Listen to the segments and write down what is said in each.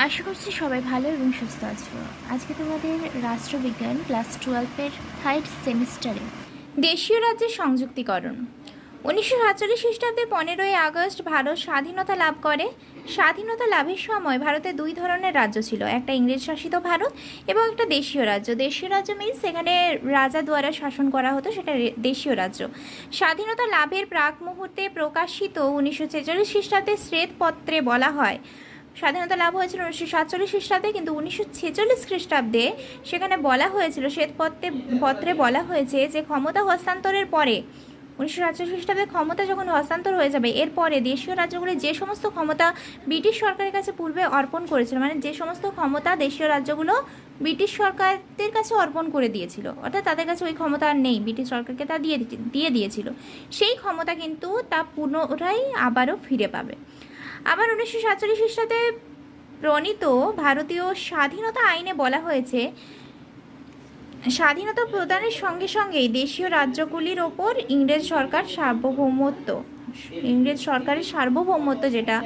আশা করছি সবাই ভালো এবং সুস্থ আছো। আজকে তোমাদের রাষ্ট্রবিজ্ঞান ক্লাস 12-এর থার্ড সেমিস্টারে দেশীয় রাজ্যের সংযুক্তিকরণ। 1947 খ্রিস্টাব্দে 15ই আগস্ট ভারত স্বাধীনতা লাভ করে। স্বাধীনতা লাভের সময় ভারতে দুই ধরনের রাজ্য ছিল, একটা ইংরেজ শাসিত ভারত এবং একটা দেশীয় রাজ্য। দেশীয় রাজ্য মিনস সেখানে রাজা দ্বারা শাসন করা হতো, সেটা দেশীয় রাজ্য। স্বাধীনতা লাভের প্রাক মুহূর্তে প্রকাশিত 1946 খ্রিস্টাব্দে শ্বেতপত্রে বলা হয়, স্বাধীনতা লাভ হয়েছিল 1947 খ্রিস্টাব্দে, কিন্তু 1946 খ্রিস্টাব্দে সেখানে বলা হয়েছিল, পত্রে বলা হয়েছে যে ক্ষমতা হস্তান্তরের পরে 1947 খ্রিস্টাব্দে ক্ষমতা যখন হস্তান্তর হয়ে যাবে, এরপরে দেশীয় রাজ্যগুলি যে সমস্ত ক্ষমতা ব্রিটিশ সরকারের কাছে পূর্বে অর্পণ করেছিল, মানে যে সমস্ত ক্ষমতা দেশীয় রাজ্যগুলো ব্রিটিশ সরকারদের কাছে অর্পণ করে দিয়েছিল, অর্থাৎ তাদের কাছে ওই ক্ষমতা আর নেই, ব্রিটিশ সরকারকে তা দিয়ে দিয়েছিল, সেই ক্ষমতা কিন্তু তা পুনরায় আবারও ফিরে পাবে। আবার 1947 খ্রিস্টাব্দে প্রণীত ভারতীয় স্বাধীনতা আইনে বলা হয়েছে, স্বাধীনতা প্রদানের সঙ্গে সঙ্গেই দেশীয় রাজ্যগুলির ওপর ইংরেজ সরকারের সার্বভৌমত্ব যেটা,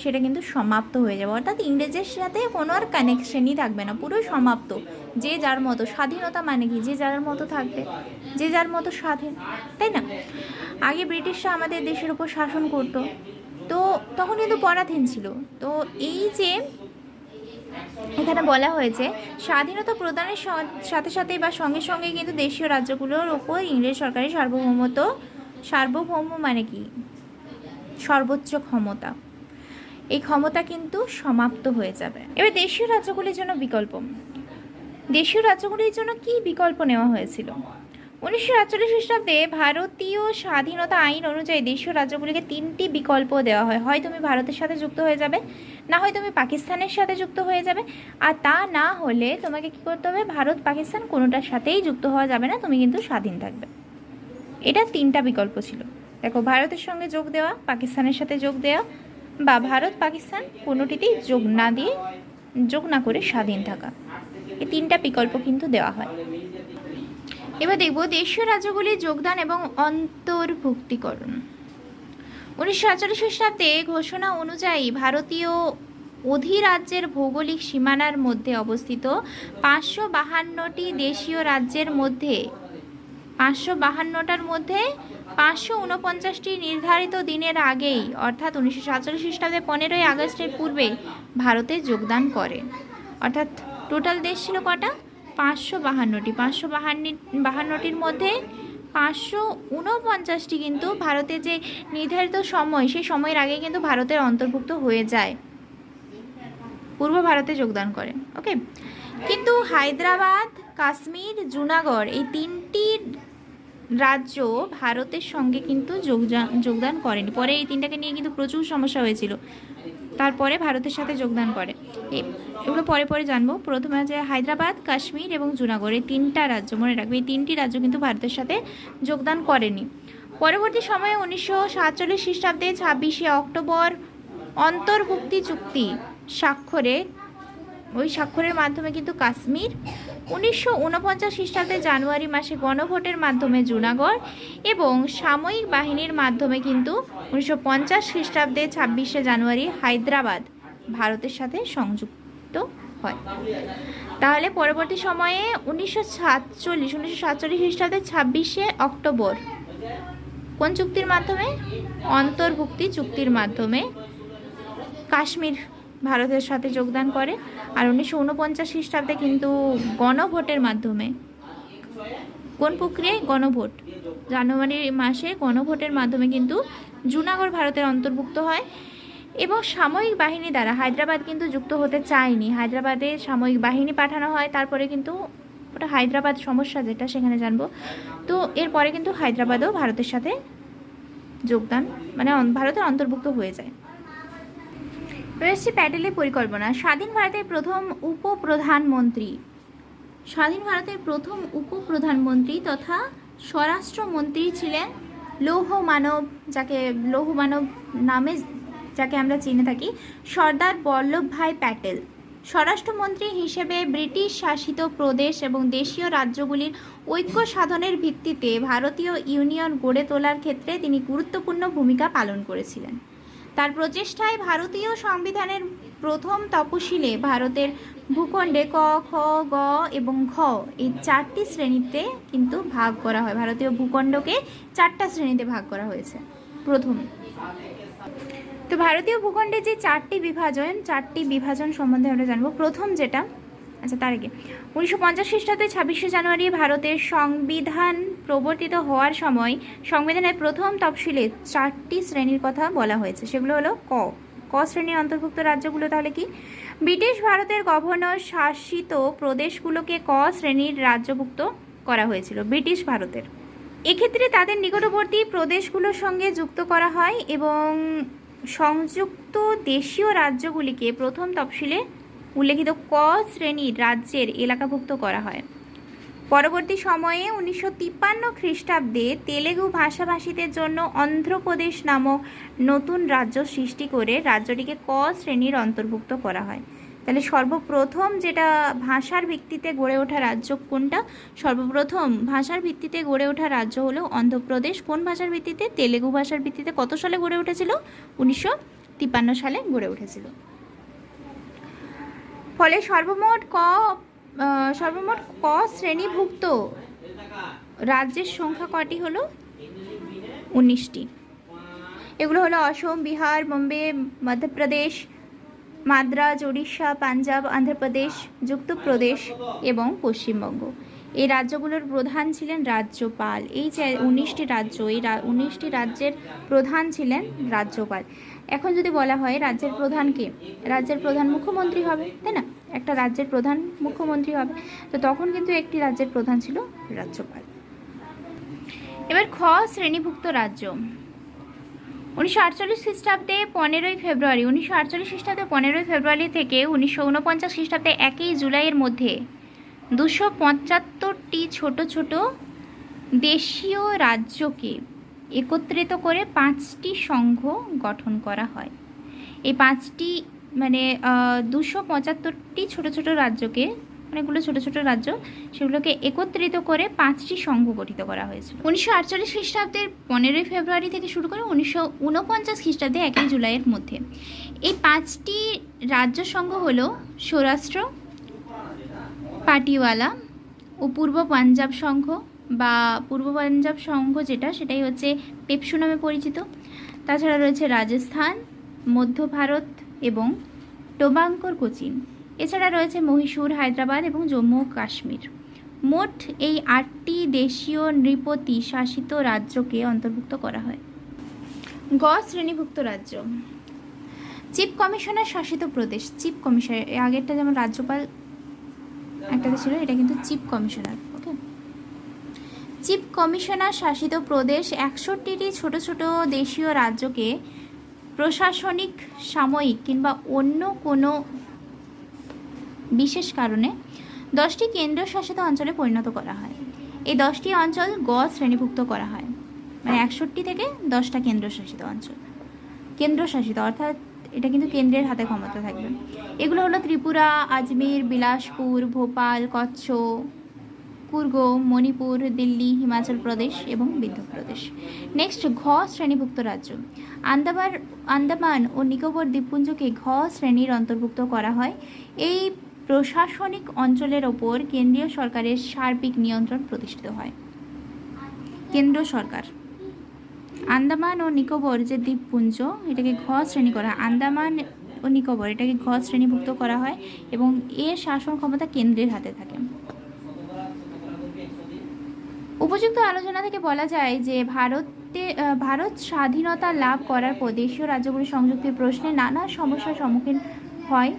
সেটা কিন্তু সমাপ্ত হয়ে যাবে, অর্থাৎ ইংরেজের সাথে কোনো আর কানেকশনই থাকবে না, পুরো সমাপ্ত। যে যার মতো, স্বাধীনতা মানে কি, যে যার মতো থাকবে, যে যার মতো স্বাধীন, তাই না? আগে ব্রিটিশরা আমাদের দেশের উপর শাসন করতো, তো তখন কিন্তু পরাধীন ছিল। তো এই যে এখানে বলা হয়েছে স্বাধীনতা প্রদানের সাথে সাথে বা সঙ্গে সঙ্গে কিন্তু দেশীয় রাজ্যগুলোর ওপর ইংরেজ সরকারের সার্বভৌম মানে কি, সর্বোচ্চ ক্ষমতা, এই ক্ষমতা কিন্তু সমাপ্ত হয়ে যাবে। এবার দেশীয় রাজ্যগুলির জন্য বিকল্প, দেশীয় রাজ্যগুলির জন্য কি বিকল্প নেওয়া হয়েছিল? 1948 খ্রিস্টাব্দে ভারতীয় স্বাধীনতা আইন অনুযায়ী দেশীয় রাজ্যগুলিকে 3টি বিকল্প দেওয়া হয়, হয় তুমি ভারতের সাথে যুক্ত হয়ে যাবে, না হয় তুমি পাকিস্তানের সাথে যুক্ত হয়ে যাবে, আর তা না হলে তোমাকে কি করতে হবে, ভারত পাকিস্তান কোনোটার সাথেই যুক্ত হওয়া যাবে না, তুমি কিন্তু স্বাধীন থাকবে। এটা 3টা বিকল্প ছিল। দেখো, ভারতের সঙ্গে যোগ দেওয়া, পাকিস্তানের সাথে যোগ দেওয়া, বা ভারত পাকিস্তান কোনোটিতেই যোগ না করে স্বাধীন থাকা, এই 3টা বিকল্প কিন্তু দেওয়া হয়। এবার দেখব দেশীয় রাজ্যগুলির যোগদান এবং অন্তর্ভুক্তিকরণ। 1947 খ্রিস্টাব্দে ঘোষণা অনুযায়ী ভারতীয় অধিরাজ্যের ভৌগোলিক সীমানার মধ্যে অবস্থিত 552টি দেশীয় রাজ্যের মধ্যে 552টার মধ্যে 549টি নির্ধারিত দিনের আগেই, অর্থাৎ 1947 খ্রিস্টাব্দে 15ই আগস্টের পূর্বে ভারতে যোগদান করে। অর্থাৎ টোটাল দেশ ছিল কটা? 552টি। 552টির মধ্যে 549টি কিন্তু ভারতের যে নির্ধারিত সময়, সেই সময়ের আগে কিন্তু ভারতের অন্তর্ভুক্ত হয়ে যায়, পূর্ব ভারতে যোগদান করে। ওকে, কিন্তু হায়দ্রাবাদ, কাশ্মীর, জুনাগড় এই 3টি রাজ্য ভারতের সঙ্গে কিন্তু যোগদান করেনি। পরে এই 3টাকে নিয়ে কিন্তু প্রচুর সমস্যা হয়েছিল, তারপরে ভারতের সাথে যোগদান করে। এগুলো পরে পরে জানবো। প্রথমে আছে হায়দ্রাবাদ, কাশ্মীর এবং জুনাগড়, এই 3টা রাজ্য মনে রাখবে, এই 3টি রাজ্য কিন্তু ভারতের সাথে যোগদান করেনি। পরবর্তী সময়ে 1947 খ্রিস্টাব্দে 26শে অক্টোবর অন্তর্ভুক্তি চুক্তি স্বাক্ষরের মাধ্যমে কিন্তু কাশ্মীর, 1949 খ্রিস্টাব্দে জানুয়ারি মাসে গণভোটের মাধ্যমে জুনাগড় এবং সাময়িক বাহিনীর মাধ্যমে কিন্তু 1950 খ্রিস্টাব্দে 26শে জানুয়ারি হায়দ্রাবাদ ভারতের সাথে সংযুক্ত হয়। তাহলে পরবর্তী সময়ে 1947 খ্রিস্টাব্দে 26শে অক্টোবর কোন চুক্তির মাধ্যমে? অন্তর্ভুক্তি চুক্তির মাধ্যমে কাশ্মীর ভারতের সাথে যোগদান করে। আর 1949 খ্রিস্টাব্দে কিন্তু গণভোটের মাধ্যমে, কোন প্রক্রিয়ায়? গণভোট, জানুয়ারি মাসে গণভোটের মাধ্যমে কিন্তু জুনাগড় ভারতের অন্তর্ভুক্ত হয়। এবং সাময়িক বাহিনী দ্বারা হায়দ্রাবাদ কিন্তু যুক্ত হতে চায়নি, হায়দ্রাবাদে সাময়িক বাহিনী পাঠানো হয়, তারপরে কিন্তু ওটা হায়দ্রাবাদ সমস্যা যেটা সেখানে জানবো। তো এরপরে কিন্তু হায়দ্রাবাদও ভারতের সাথে যোগদান মানে ভারতের অন্তর্ভুক্ত হয়ে যায়। রয়েছে প্যাটেলের পরিকল্পনা। স্বাধীন ভারতের প্রথম উপপ্রধানমন্ত্রী তথা স্বরাষ্ট্রমন্ত্রী ছিলেন লৌহ মানব, নামে যাকে আমরা চিনে থাকি, সর্দার বল্লভভাই প্যাটেল। স্বরাষ্ট্রমন্ত্রী হিসেবে ব্রিটিশ শাসিত প্রদেশ এবং দেশীয় রাজ্যগুলির ঐক্য সাধনের ভিত্তিতে ভারতীয় ইউনিয়ন গড়ে তোলার ক্ষেত্রে তিনি গুরুত্বপূর্ণ ভূমিকা পালন করেছিলেন। তার প্রচেষ্টায় ভারতীয় সংবিধানের প্রথম তপশিলে ভারতের ভূখণ্ডে ক, খ, গ এবং ঘ এই 4টি শ্রেণীতে কিন্তু ভাগ করা হয়। ভারতীয় ভূখণ্ডকে 4টা শ্রেণীতে ভাগ করা হয়েছে প্রথম। তো ভারতীয় ভূখণ্ডে যে 4টি বিভাজন সম্বন্ধে আমরা জানবো। প্রথম যেটা, আচ্ছা তার আগে 1950 খ্রিস্টাব্দে 26শে জানুয়ারি ভারতের সংবিধান প্রবর্তিত হওয়ার সময় সংবিধানের প্রথম তফসিলে 4টি শ্রেণীর কথা বলা হয়েছে। সেগুলো হলো ক শ্রেণীর অন্তর্ভুক্ত রাজ্যগুলো তাহলে কি? ব্রিটিশ ভারতের গভর্নর শাসিত প্রদেশগুলোকে ক শ্রেণীর রাজ্যভুক্ত করা হয়েছিল ব্রিটিশ ভারতের। এক্ষেত্রে তাদের নিকটবর্তী প্রদেশগুলোর সঙ্গে যুক্ত করা হয় এবং সংযুক্ত দেশীয় রাজ্যগুলিকে প্রথম তফসিলে উল্লেখিত ক শ্রেণীর রাজ্যের এলাকাভুক্ত করা হয়। পরবর্তী সময়ে 1953 খ্রিস্টাব্দে তেলেগু ভাষাভাষীদের জন্য অন্ধ্রপ্রদেশ নামক নতুন রাজ্য সৃষ্টি করে রাজ্যটিকে ক শ্রেণীর অন্তর্ভুক্ত করা হয়। তাহলে সর্বপ্রথম যেটা ভাষার ভিত্তিতে গড়ে ওঠা রাজ্য কোনটা? সর্বপ্রথম ভাষার ভিত্তিতে গড়ে ওঠা রাজ্য হলো অন্ধ্রপ্রদেশ। কোন ভাষার ভিত্তিতে? তেলেগু ভাষার ভিত্তিতে। কত সালে গড়ে উঠেছিল? 1953 সালে গড়ে উঠেছিল। ফলে সর্বমোট ক শ্রেণীভুক্ত রাজ্যের সংখ্যা কটি হলো? 19টি। এগুলো হলো অসম, বিহার, বোম্বে, মধ্যপ্রদেশ, মাদ্রাজ, উড়িষ্যা, পাঞ্জাব, অন্ধ্রপ্রদেশ, যুক্তপ্রদেশ এবং পশ্চিমবঙ্গ। এই রাজ্যগুলোর প্রধান ছিলেন রাজ্যপাল। এই যে 19টি রাজ্য, এই 19টি রাজ্যের প্রধান ছিলেন রাজ্যপাল। এখন যদি বলা হয় রাজ্যের প্রধান কে? রাজ্যের প্রধান মুখ্যমন্ত্রী হবে, তাই না? একটা রাজ্যের প্রধান মুখ্যমন্ত্রী হবে। তো তখন কিন্তু একটি রাজ্যের প্রধান ছিল রাজ্যপাল। এবার খ শ্রেণীভুক্ত রাজ্য। 1948 খ্রিস্টাব্দে 15ই ফেব্রুয়ারি থেকে 1949 খ্রিস্টাব্দে 1 জুলাইয়ের মধ্যে 275টি ছোট ছোট দেশীয় রাজ্যকে একত্রিত করে 5টি সংঘ গঠন করা হয়। এই 5টি 275টি ছোট ছোট রাজ্যকে, অনেকগুলো ছোট ছোট রাজ্য, সেগুলোকে একত্রিত করে 5টি সংঘ গঠিত করা হয়েছিল 1948 খ্রিস্টাব্দের 15ই ফেব্রুয়ারি থেকে শুরু করে 1949 খ্রিস্টাব্দে 1 জুলাইয়ের মধ্যে। এই 5টি রাজ্য সংঘ হলো সৌরাষ্ট্র, পাটিওয়ালা ও পূর্ব পাঞ্জাব সংঘ বা পূর্ব পাঞ্জাব সংঘ সেটাই হচ্ছে পেপসু নামে পরিচিত। তাছাড়া রয়েছে রাজস্থান, মধ্য ভারত এবং টোবাঙ্কর কোচিন। এছাড়া রয়েছে মহীশূর, হায়দ্রাবাদ এবং জম্মু ও কাশ্মীর। মোট এই 8টি দেশীয় নৃপতি শাসিত রাজ্যকে অন্তর্ভুক্ত করা হয়। গ শ্রেণীভুক্ত রাজ্য। চিফ কমিশনার শাসিত প্রদেশ। চিফ কমিশনার, আগেরটা যেমন রাজ্যপাল একটাতে ছিল, এটা কিন্তু চিফ কমিশনার। ওকে, চিফ কমিশনার শাসিত প্রদেশ 61টি ছোট ছোট দেশীয় রাজ্যকে প্রশাসনিক, সাময়িক কিংবা অন্য কোনো বিশেষ কারণে 10টি কেন্দ্রশাসিত অঞ্চলে পরিণত করা হয়। এই 10টি অঞ্চল গ শ্রেণীভুক্ত করা হয়। 61 থেকে 10টা কেন্দ্রশাসিত অঞ্চল। কেন্দ্রশাসিত অর্থাৎ এটা কিন্তু কেন্দ্রের হাতে ক্ষমতা থাকবে। এগুলো হলো ত্রিপুরা, আজমির, বিলাসপুর, ভোপাল, কচ্ছ, কুর্গ, মণিপুর, দিল্লি, হিমাচল প্রদেশ এবং বিন্ধ্যপ্রদেশ। নেক্সট, ঘ শ্রেণীভুক্ত রাজ্য। আন্দামান ও নিকোবর দ্বীপপুঞ্জকে ঘ শ্রেণীর অন্তর্ভুক্ত করা হয়। এই প্রশাসনিক অঞ্চলের ওপর কেন্দ্রীয় সরকারের সার্বিক নিয়ন্ত্রণ প্রতিষ্ঠিত হয়। কেন্দ্র সরকার। আন্দামান ও নিকোবর যে দ্বীপপুঞ্জ, এটাকে ঘ শ্রেণী করা হয়। আন্দামান ও নিকোবর এটাকে ঘ শ্রেণীভুক্ত করা হয় এবং এর শাসন ক্ষমতা কেন্দ্রের হাতে থাকে। উপযুক্ত আলোচনা থেকে বলা যায় যে ভারত স্বাধীনতা লাভ করার পর দেশীয় রাজ্যগুলি সংযুক্তির প্রশ্নে নানা সমস্যার সম্মুখীন হয়।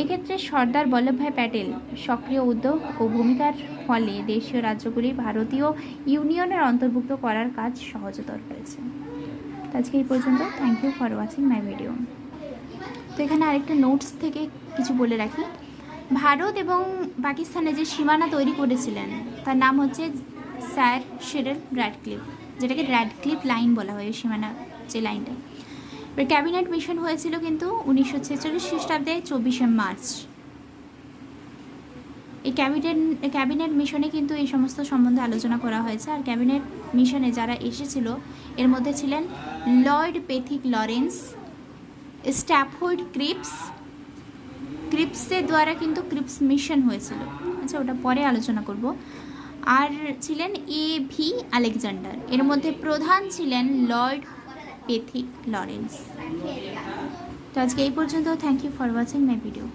এক্ষেত্রে সর্দার বল্লভভাই প্যাটেল সক্রিয় উদ্যোগ ও ভূমিকার ফলে দেশীয় রাজ্যগুলি ভারতীয় ইউনিয়নের অন্তর্ভুক্ত করার কাজ সহজতর হয়েছে। আজকে এই পর্যন্ত। Thank you for watching my video. তো এখানে আরেকটা নোটস থেকে কিছু বলে রাখি। ভারত এবং পাকিস্তানে যে সীমানা তৈরি করেছিলেন তার নাম হচ্ছে স্যার সিরিল র্যাডক্লিফ, যেটাকে র্যাডক্লিফ লাইন বলা হয়, সীমানা যে লাইনটা। এবার ক্যাবিনেট মিশন হয়েছিল কিন্তু 1946 খ্রিস্টাব্দে 24শে মার্চ। এই ক্যাবিনেট মিশনে কিন্তু এই সমস্ত সম্বন্ধে আলোচনা করা হয়েছে। আর ক্যাবিনেট মিশনে যারা এসেছিল এর মধ্যে ছিলেন Lord Pethick Lawrence, Stafford Cripps, ক্রিপসের দ্বারা কিন্তু ক্রিপস মিশন হয়েছিল, আচ্ছা ওটা পরে আলোচনা করব। আর ছিলেন A.V. আলেকজান্ডার, এর মধ্যে প্রধান ছিলেন লর্ড পেথিক লরেন্স। তো আজকে এই পর্যন্ত, thank you for watching my video.